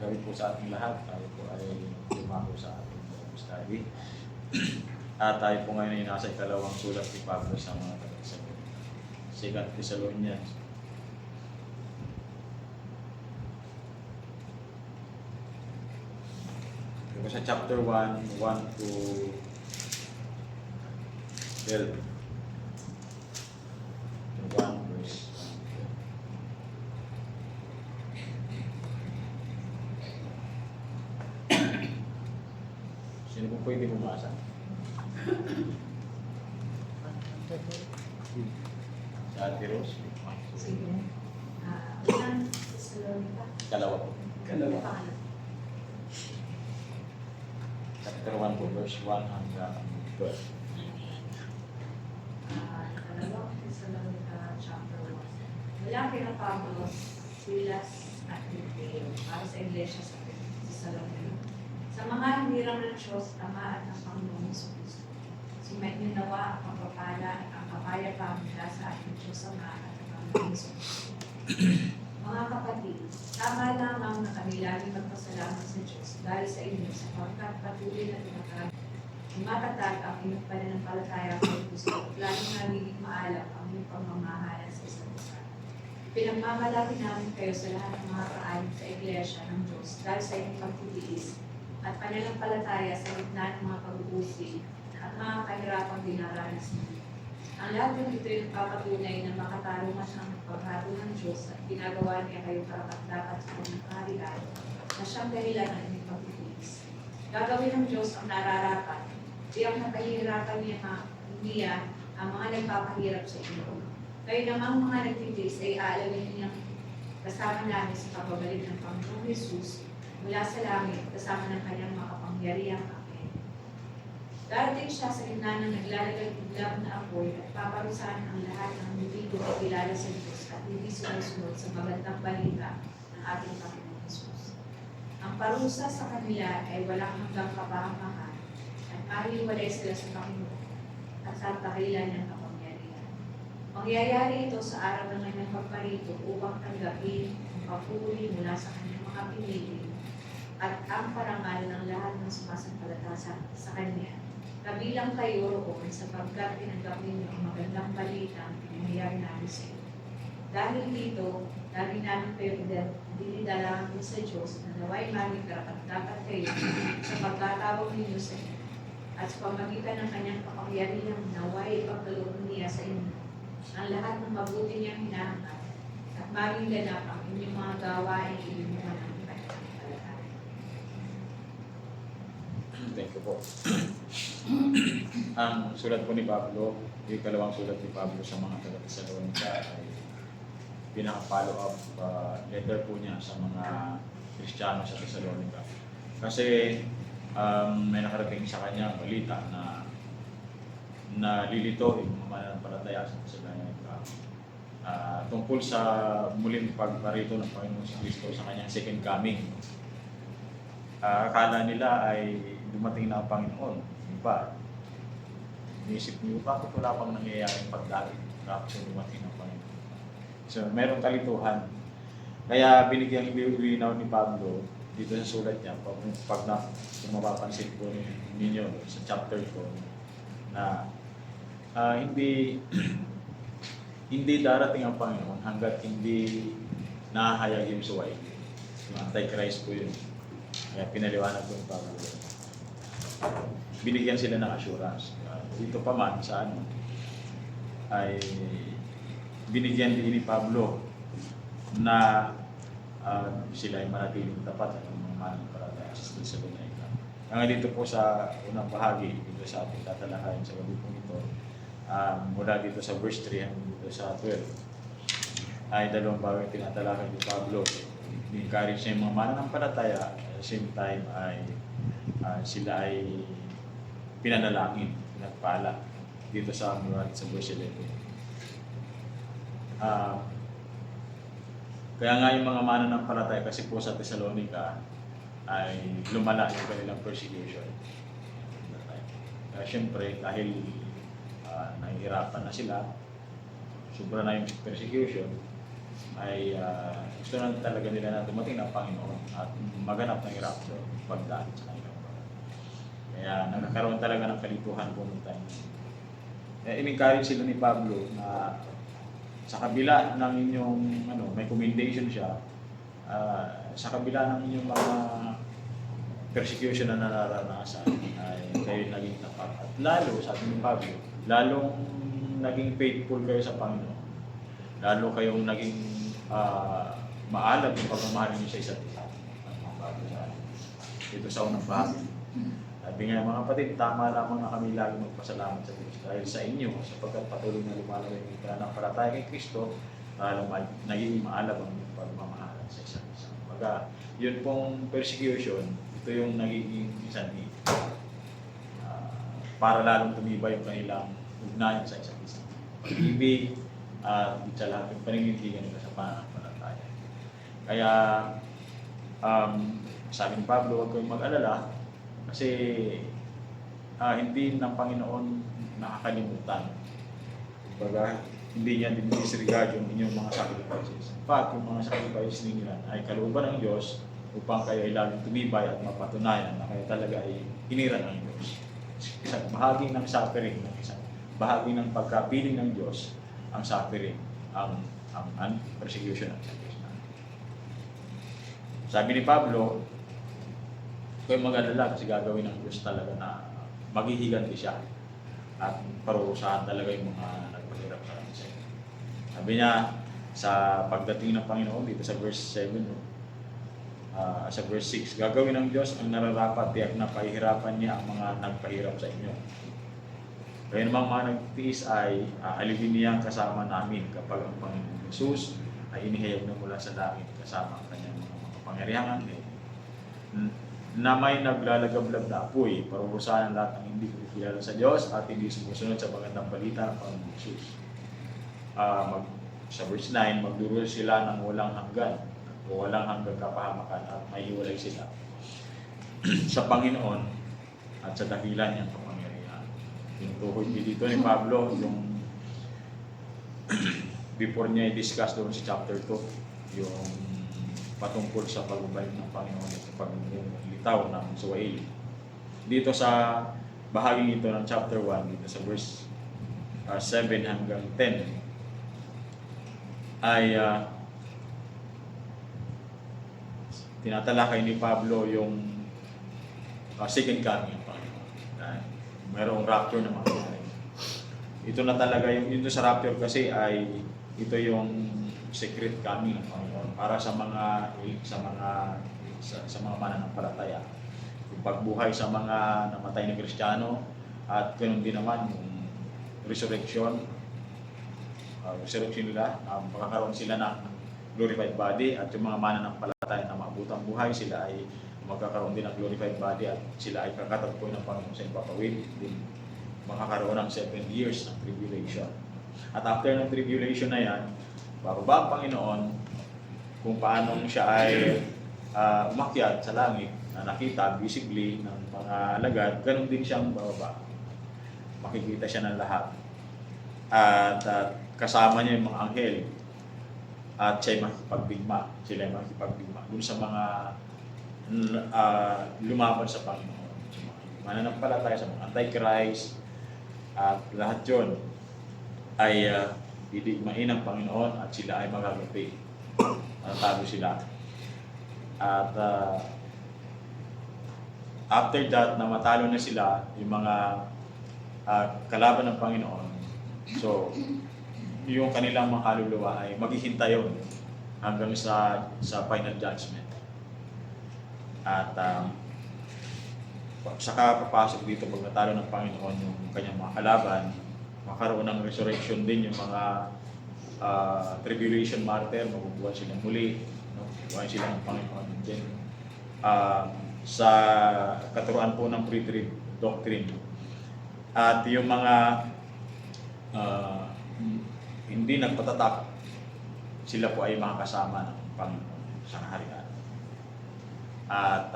gawin po sa ating lahat. Tayo po ay lumako sa ating Bible study. At tayo po ngayon ay nasa ikalawang sulat ni Pablo sa mga Thessalonians. 2 Thessalonians. Sa chapter 1, 1 to 12. 1 verse 1. Sino po pwede bumasa? Sa Ate Rose? Sige. Unang Thessalonica. Kalawa po. Kalawa. Chapter 1 po, verse 1 hanggang 12. Ikalawang Thessalonica, chapter 1. Mula kina Pablo, Silas at Timoteo para sa Iglesia sa Thessalonica. Sa mga hinirang ng Diyos, Ama at ng Panginoong Kristo. Sumainyo nawa ang kapapala at ang kapayapaan mula sa ating Diyos Ama at ang Panginoong Kristo. Mga kapatid, tama lamang na kami lagi magpasalamat sa Diyos dahil sa inyo sapagkat patuloy na tumatatag ang inyong pananampalataya kay Kristo at laging nagiging maalam ang inyong pagmamahalan sa isa't isa. Pinagmamalaki namin kayo sa lahat ng mga kaayon sa Iglesia ng Diyos dahil sa inyong pagtitiis at pananampalataya sa gitna ng mga pag-uusig at mga kahirapang dinaranas ninyo. Ang lahat ng ito ay nagpapatunay na makatarungan ng paghato ng Diyos at ginagawa niya kayong karapat-dapat sa kanyang kaharian na siyang dahilan ng inyong pagtitiis. Gagawin ng Diyos ang nararapat, siyang nakahihirapan niya ang mga nagpapahirap sa inyo. Kayo namang mga nagtitiis ay aalamin niyang kasama namin sa pagbabalik ng Panginoong Jesus mula sa langit kasama ng kanyang makapangyarihang Amen. Darating siya sa gitna ng naglalagay-iglap na apoy at paparusahan ang lahat ng hindi kumikilala sa Diyos at hindi sumusunod sa magandang balita ng ating Panginoong Jesus. Ang parusa sa kanila ay walang hanggang kapahamakan at mahiwalay sila sa Panginoon at sa dahilan ng kapangyarihan. Mangyayari ito sa araw ng kanyang pagparito upang tanggapin ang papuri mula sa kanyang mga pinili at ang parangal ng lahat ng sumasampalataya sa Kanya. Kabilang kayo roon sapagkat tinanggap ninyo ang magandang balita ang pinangyayari namin sa inyo. Dahil dito, lagi namin kayo dinidalahan din sa Diyos na naway maging karapat-dapat kayo sa pagkatawag ninyo sa inyo. At sa pamagitan ng Kanyang kapangyarihan naway ipagkaloob niya sa inyo ang lahat ng mabuti niyang hinahangad at maging ganap ang inyong mga gawain ilimuhan ng Thank you po. Ang sulat po ni Pablo, yung ikalawang sulat ni Pablo sa mga taga-Thessalonica ay pinaka-follow up letter po niya sa mga Kristiyano sa Thessalonica. Kasi may nakarating sa kanya balita na lilito yung mga mananampalataya sa Thessalonica tungkol sa muling pagparito ng Panginoon sa Kristo sa kanyang second coming. Akala nila ay dumating na ang Panginoon. Iba, inisip niyo, bakit wala pang nangyayaring pagdating? Bakit dumating ang Panginoon? So, merong kalituhan. Kaya binigyan linaw ni Pablo dito sa sulat niya, kung mapapansin po ninyo sa chapter 2, na hindi darating ang Panginoon hanggat hindi nahahayag yung suway. Yung Antichrist po yun. Kaya pinaliwanag ko yung Pablo. Binigyan sila ng assurance. Dito pa man sa ay binigyan din ni Pablo na sila ay manatiling tapat at mga mananampalataya sa Thessalonica. Kaya dito po sa unang bahagi, dito sa ating tatalakayin sa gabi po ito, mula dito sa verse 3 hanggang dito sa 12, ay dalawang bagay tinatalakay ni Pablo. I-encourage niya yung mga mananampalataya, at the same time ay sila ay pinanalangin, pinagpala dito sa mula sa verse 11. Kaya nga yung mga mananampalataya kasi po sa Thessalonica ay lumala yung kanilang persecution. Kaya syempre dahil nahihirapan na sila, sobra na yung persecution, ay gusto na talaga nila na dumating ng Panginoon at maganap ng rapture pagdaan sa kanilang buhay. Kaya nagkakaroon talaga ng kalituhan pumunta niyo. In-encourage sila ni Pablo na sa kabila ng inyong may commendation siya, sa kabila ng inyong mga persecution na nararanasan ay kayo naging tapat. At lalo, sabi ni Pablo, lalong naging faithful kayo sa Panginoon. Lalo kayong naging maalam yung pagmamahal niyo sa isa't isa. Ito sa unang bahagi. Sabi nga mga kapatid, tama lamang na kami lagi magpasalamat sa Diyos dahil sa inyo, sapagkat patuloy na lumalaki yung pananampalataya kay Kristo, naging maalam ang pagmamahal sa isa't isa. Pagka yun pong persecution, ito yung nagiging minsan para lalong tumibay yung kanilang ugnayan sa isa't isa. Pag-ibig at sa lahat yung paninindigan nila sa pananampalataya. Kaya sabi ni Pablo, huwag kayong mag-alala kasi hindi ng Panginoon nakakalimutan. Kumbaga, hindi niya disregard yung inyong mga sacrifices. In fact, yung mga sacrifices ninyo ay kalooban ng Diyos upang kayo ay laging tumibay at mapatunayan na kayo talaga ay hinirang ng Diyos. Isang bahagi ng suffering, isang bahagi ng pagkapiling ng Diyos, ang suffering, ang persecution ng Diyos. Sabi ni Pablo, kung mag-alala kasi gagawin ng Diyos talaga na maghihiganti siya at parurusahan talaga yung mga nagpahirap sa kanisa. Sabi niya, sa pagdating ng Panginoon dito sa verse 7, sa verse 6, gagawin ng Diyos ang nararapat tiyak na pahihirapan niya ang mga nagpahirap sa inyo. Kaya namang mga nagtiis ay alipin niya kasama namin kapag ang Panginoon Jesus ay inihayag na mula sa langit kasama ang kanyang mga kapangyarihang anghel na may naglalagablab na apoy, parurusahan ang lahat ng hindi kumikilala sa Diyos at hindi sumusunod sa magandang balita ng Panginoon Jesus. Sa verse 9, magdurul sila ng walang hanggan o walang hanggang kapahamakan at maihiwalay sila sa Panginoon at sa dakilan niyang kapangyarihan. Tinutukoy dito ni Pablo yung before niya i-discuss doon sa chapter 2, yung patungkol sa pagbabalik ng Panginoon at paglitaw ng suwail. Dito sa bahaging ito ng chapter 1, dito sa verse 7 hanggang 10, ay tinatalakay ni Pablo yung second coming ng Panginoon. Mayroong rapture na mangyayari. Ito na talaga yung sa rapture kasi ay ito yung secret coming ng Panginoon para sa mga mananampalataya. Yung pagbuhay sa mga namatay na Kristiyano at ganoon din naman yung resurrection nila, makakaroon sila ng glorified body at yung mga mananampalataya na maabutang buhay, sila ay magkakaroon din ng glorified body at sila ay kakatagpoy ng Panginoon sa ipapawid. Din makakaroon ng 7 years ng tribulation. At after ng tribulation na yan, bababa ang Panginoon kung paano siya ay umakyat sa langit na nakita visibly ng mga alagad, ganun din siyang bababa. Makikita siya ng lahat. At kasama niya yung mga anghel at siya ay makikipagbigma. Sila ay makikipagbigma dun sa mga lumaban sa Panginoon. Sa mga mananampalataya, sa mga antichrist, at lahat yun ay didigmain ng Panginoon at sila ay magagapi. Tago sila. At after that, na matalo na sila yung mga kalaban ng Panginoon. So, yung kanilang mga kaluluwa ay maghihintay yun hanggang sa final judgment. At saka papasok dito pag natalo ng Panginoon yung kanyang mga kalaban, makaroon ng resurrection din yung mga tribulation martyr, mabubuhay sila muli, buhay sila ng Panginoon din. Sa katuruan po ng pre-trib doctrine. At yung mga hindi nagpatatak, sila po ay mga kasama ng Panginoon sa kaharian. At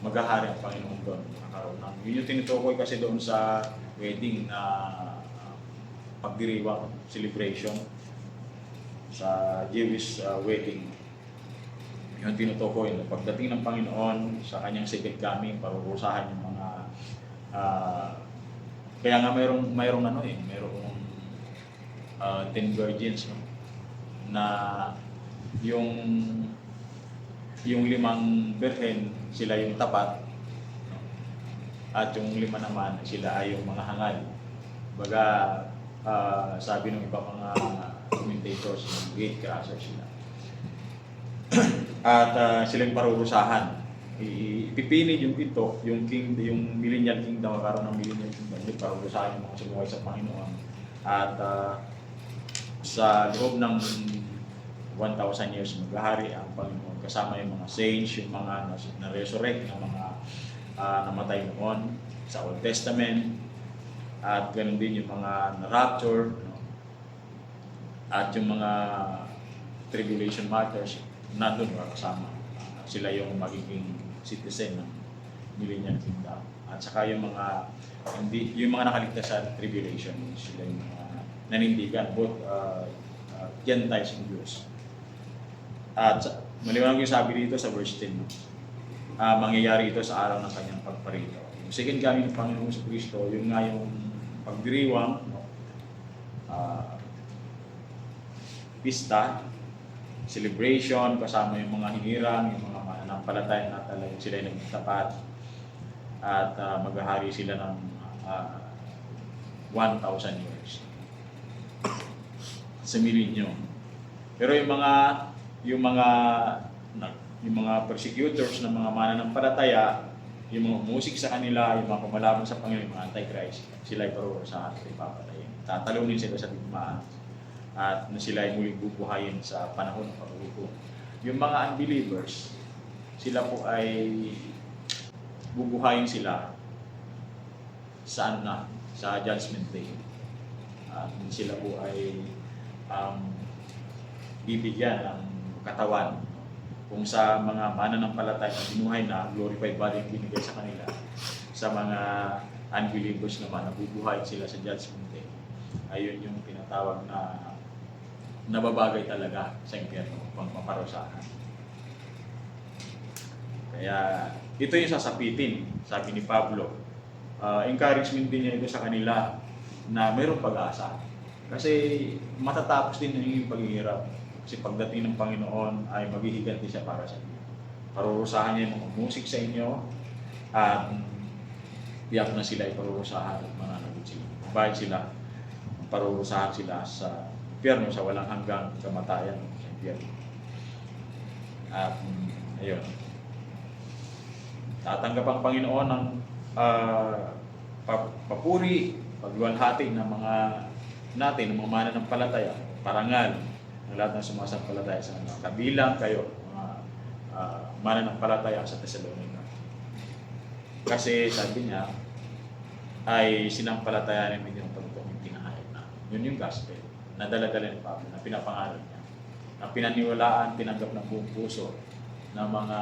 maghahari ang Panginoon doon. Yun yung tinutukoy kasi doon sa wedding na pagdiriwang celebration. sa Jewish wedding. Yung tinutukoy na pagdating ng Panginoon sa kanyang second coming, parurusahan yung mga kaya nga mayroong mayroong 10 virgins, no? Na yung 5 birhen sila yung tapat, no? At yung 5 naman sila ay yung mga hangal. Baga sabi ng iba mga commentators, yung gate crashers sila. At sila yung parurusahan. Ipipili yung millennial kingdom, magkaroon ng millennial kingdom, yung parurusahan yung mga sumuhay sa Panginoon. At sa loob ng 1,000 years maghahari ang Panginoon kasama yung mga saints, yung mga na-resurrect na mga namatay noon sa Old Testament, at ganoon din yung mga na-rapture, no? At yung mga tribulation martyrs nandun kasama. Sila yung magiging citizen ng millennial kingdom. At saka yung mga nakaligtas sa tribulation, sila yung mga nanindigan, both Gentiles and Jews. At maliwanag yung sabi dito sa verse 10, mangyayari ito sa araw ng kanyang pagparito. Yung second coming ng Panginoong Kristo, yun nga yung pagdiriwang, no? Pista, celebration, kasama yung mga hinirang, yung mga mananampalataya na talagang sila ay nagtapat, at maghahari sila ng 1,000 years sa millennium. Pero yung mga persecutors ng mga mananampalataya, yung mga umusik sa kanila, yung mga kumalaban sa Panginoon, yung mga antichrist, sila ay parurusahan at ipapatayin. Tatalunin sila sa digmaan at na sila ay muling bubuhayin sa panahon ng paghuhukom. Yung mga unbelievers, sila po ay bubuhayin sila sa sa Judgment Day. At sila po ay bibigyan ng katawan. Kung sa mga mananampalataya na binuhay na, glorified body ang binigay sa kanila. Sa mga unbelievers naman, nabubuhay sila sa Judgment Day. Ayun yung pinatawag na nababagay talaga sa impyerno, pangpaparusahan. Kaya ito yung sasapitin, sabi ni Pablo. Encouragement din niya ito sa kanila na mayroong pag-asa. Kasi matatapos din yung paghihirap. Kasi pagdating ng Panginoon ay maghihiganti siya para sa inyo. Parurusahan niya yung mga musik sa inyo, at tiyak na sila ay parurusahan at mananagot sila. Bayad sila, parurusahan sila sa impyerno, sa walang hanggang kamatayan sa impyerno. At ayun, tatanggap ang Panginoon ng papuri, pagluwalhati ng mga natin, ng mga mananampalataya, parangal ng lahat ng sumasampalataya sa kanila. Kabilang kayo, mga mananampalataya sa Thessalonica. Kasi sabi niya, ay sinampalatayanin ninyo ang pagtutong pinahayag na. Yun yung gospel na dala-dala ni Pablo, na pinapangalan niya, na pinaniwalaan, tinanggap ng buong puso ng mga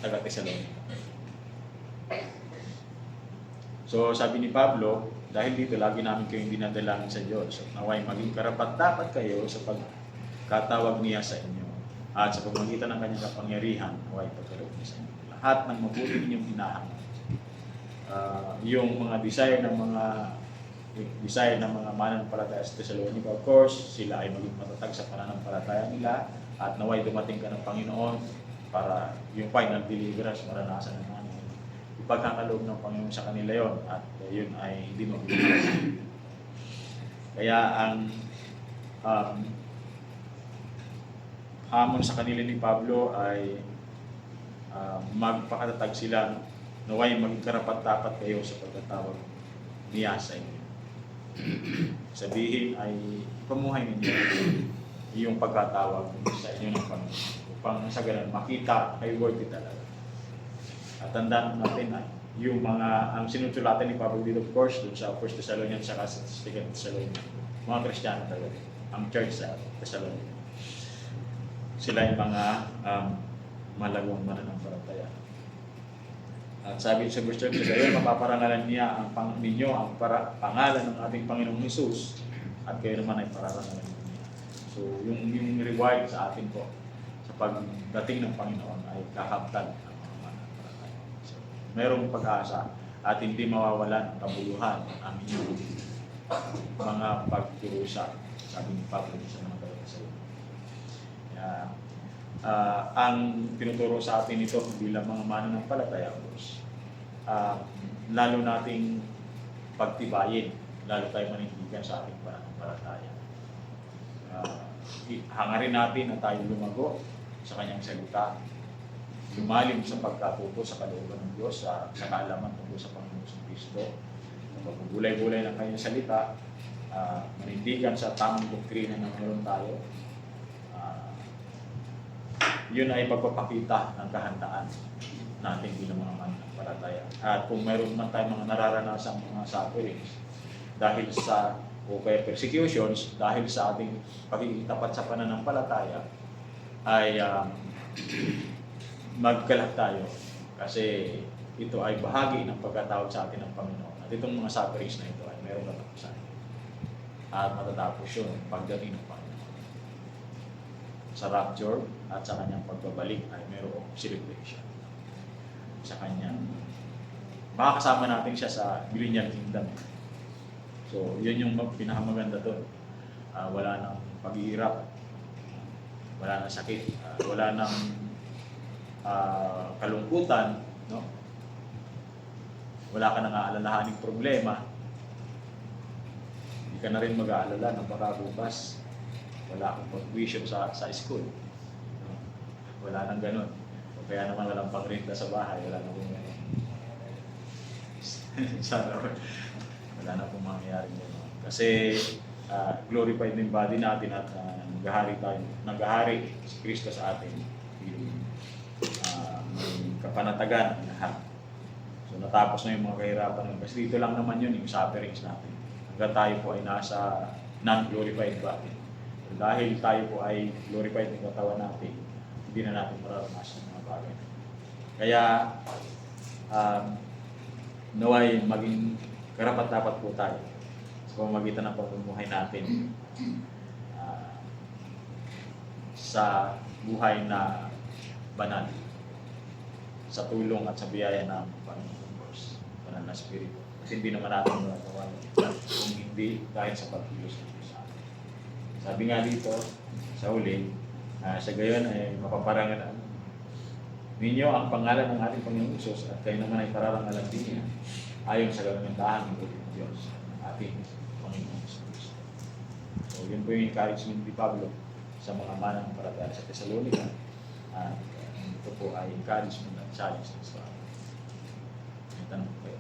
taga-Thessalonica. So sabi ni Pablo, dahil dito lagi namin kayong dinadalangin sa Diyos, at naway maging karapat-dapat kayo sa pagkatawag niya sa inyo, at sa pamamagitan ng kanyang kapangyarihan, naway pagkaloob niya sa inyo. Lahat ng mabuti ninyong hinahanap. Yung mga desire ng mga mananampalataya sa Thessalonica, of course, sila ay maging matatag sa pananampalataya nila, at naway dumating ka ng Panginoon para yung final deliverance maranasan ng namin. Ipagkakaloob ng Panginoon sa kanila yon, at yun ay hindi mabibigyan. Kaya ang hamon sa kanila ni Pablo ay magpakatatag sila, naway maging karapat-dapat kayo sa pagkatawag niya sa inyo. Sabihin ay pamuhay ninyo yung pagkatawag sa inyo ng Panginoon, upang sa ganun makita ay worthy talaga. At tandaan natin ay yung ang sinusulatan ni Pablo dito, of course, dun sa 1 Thessalonians at sa 2 Thessalonians, mga Kristiyano talaga, ang church sa Thessalonica. Sila yung mga malagong mananampalataya. At sabi sa verse 30, "Gayon mapaparangalan niya ang pangalan ng ating Panginoong Hesus, at kayo naman ay pararangalan niya." So yung reward sa atin po sa pagdating ng Panginoon ay kakamtan ng mga mananampalataya. So, merong pag-asa at hindi mawawalan ng kabuluhan ang inyong mga pagkurusa, sabi ni Pablo sa mga Galatians. Ang tinuturo sa atin ito bilang mga mananampalataya, lalo nating pagtibayin, lalo tayo manindigan sa ating pananampalataya. Hangarin natin na tayo lumago sa kanyang salita, lumalim sa pagkatuto sa kalooban ng Diyos, sa kaalaman tungkol sa Panginoon sa Kristo, magbubulay-bulay ng kanyang salita, manindigan sa tamang doktrina na meron tayo. Yun ay pagpapakita ng kahandaan natin bilang mga mananampalataya. At kung mayroon man tayong mga nararanasang mga sufferings dahil sa o kaya persecutions dahil sa ating pagkikitapat sa pananampalataya, ay magkalat tayo kasi ito ay bahagi ng pagkatawag sa atin ng Panginoon. At itong mga sufferings na ito ay mayroong katapusan. At matatapos yun pagdating ng Panginoon. Sa rapture at sa kanyang pagbabalik ay mayroong celebration. Sa kanyang makakasama natin siya sa millennial kingdom. So, yun yung pinakamaganda doon. Wala nang paghihirap, wala nang sakit, wala nang kalungkutan, no? Wala ka nang aalalahaning problema. Hindi ka na rin mag-aalala ng baka bukas wala akong tuition sa school. No? Wala nang ganun. O kaya naman walang pang-renta sa bahay, wala nang ganun. Sana wala na pong mangyayari gano'n. Kasi glorified na yung body natin at naghahari si Kristo sa atin. May kapanatagan ang lahat. So natapos na yung mga kahirapan. Kasi dito lang naman yun, yung sufferings natin. Hanggang tayo po ay nasa non-glorified body. So, dahil tayo po ay glorified ng katawan natin, hindi na natin mararanasan ng mga bagay. Kaya naway maging karapat-dapat po tayo sa pamamagitan ng pamumuhay natin sa buhay na banal, sa tulong at sa biyaya ng Panginoon Diyos, banal na Espiritu. At hindi naman natin magagawa kung hindi dahil sa pagkilos ng Diyos sa atin. Sabi nga dito, sa huli, sa gayon ay mapaparangalan ninyo ang pangalan ng ating Panginoon Diyos at kayo naman ay pararangalan din niya ayon sa gawain ng Diyos, ating Panginoon Diyos. So, yun po yung encouragement ni Pablo sa mga mananampalataya sa Thessalonica. Ito po ay encouragement at challenge sa atin. May tanong po kayo.